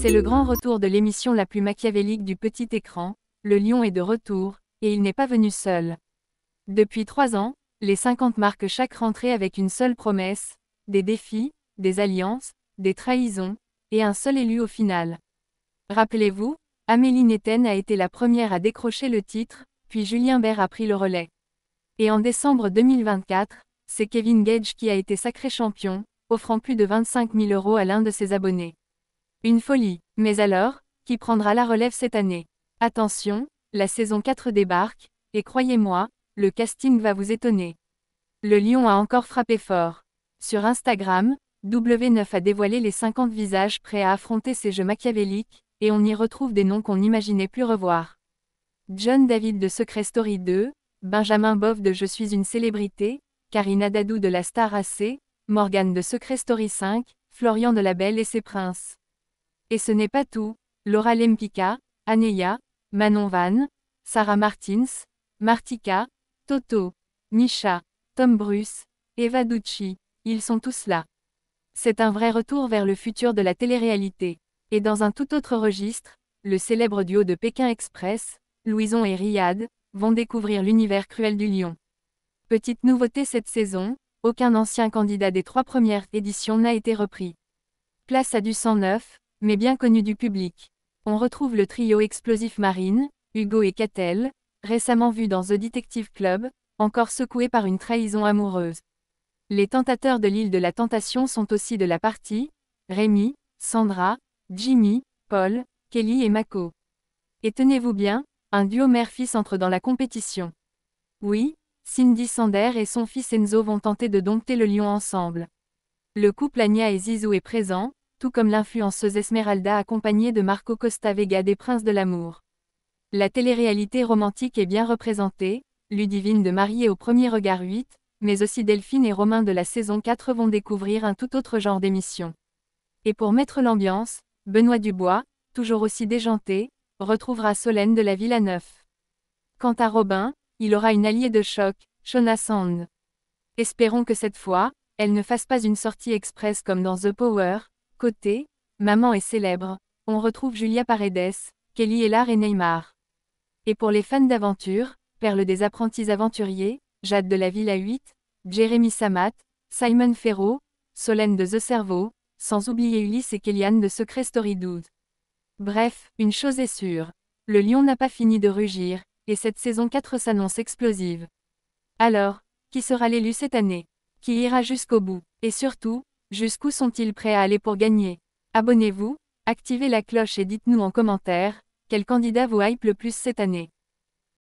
C'est le grand retour de l'émission la plus machiavélique du petit écran, le lion est de retour, et il n'est pas venu seul. Depuis 3 ans, les 50 marquent chaque rentrée avec une seule promesse, des défis, des alliances, des trahisons, et un seul élu au final. Rappelez-vous, Amélie Néten a été la première à décrocher le titre, puis Julien Bert a pris le relais. Et en décembre 2024, c'est Kevin Gage qui a été sacré champion, offrant plus de 25 000 € à l'un de ses abonnés. Une folie. Mais alors, qui prendra la relève cette année? Attention, la saison 4 débarque, et croyez-moi, le casting va vous étonner. Le lion a encore frappé fort. Sur Instagram, W9 a dévoilé les 50 visages prêts à affronter ces jeux machiavéliques, et on y retrouve des noms qu'on n'imaginait plus revoir. John David de Secret Story 2, Benjamin Boff de Je suis une célébrité, Karina Dadou de la Star AC, Morgane de Secret Story 5, Florian de La Belle et ses princes. Et ce n'est pas tout, Laura Lempicka, Aneya, Manon Van, Sarah Martins, Martika, Toto, Misha, Tom Bruce, Eva Ducci, ils sont tous là. C'est un vrai retour vers le futur de la télé-réalité. Et dans un tout autre registre, le célèbre duo de Pékin Express, Louison et Riyad, vont découvrir l'univers cruel du lion. Petite nouveauté cette saison, aucun ancien candidat des 3 premières éditions n'a été repris. Place à du sang neuf, mais bien connu du public. On retrouve le trio explosif Marine, Hugo et Catel, récemment vu dans The Detective Club, encore secoué par une trahison amoureuse. Les tentateurs de l'île de la Tentation sont aussi de la partie, Rémi, Sandra, Jimmy, Paul, Kelly et Mako. Et tenez-vous bien, un duo mère-fils entre dans la compétition. Oui, Cindy Sander et son fils Enzo vont tenter de dompter le lion ensemble. Le couple Anya et Zizou est présent, tout comme l'influenceuse Esmeralda accompagnée de Marco Costa Vega des Princes de l'amour. La télé-réalité romantique est bien représentée, Ludivine de Mariée au premier regard 8, mais aussi Delphine et Romain de la saison 4 vont découvrir un tout autre genre d'émission. Et pour mettre l'ambiance, Benoît Dubois, toujours aussi déjanté, retrouvera Solène de la Villa-Neuf. Quant à Robin, il aura une alliée de choc, Shona Sand. Espérons que cette fois, elle ne fasse pas une sortie express comme dans The Power. Côté, Maman est célèbre, on retrouve Julia Paredes, Kelly Ellar et Neymar. Et pour les fans d'aventure, Perle des apprentis aventuriers, Jade de la Villa 8, Jérémy Samat, Simon Ferro, Solène de The Cerveau, sans oublier Ulysse et Kellyanne de Secret Story 12. Bref, une chose est sûre, le lion n'a pas fini de rugir, et cette saison 4 s'annonce explosive. Alors, qui sera l'élu cette année? Qui ira jusqu'au bout? Et surtout, jusqu'où sont-ils prêts à aller pour gagner? Abonnez-vous, activez la cloche et dites-nous en commentaire, quel candidat vous hype le plus cette année?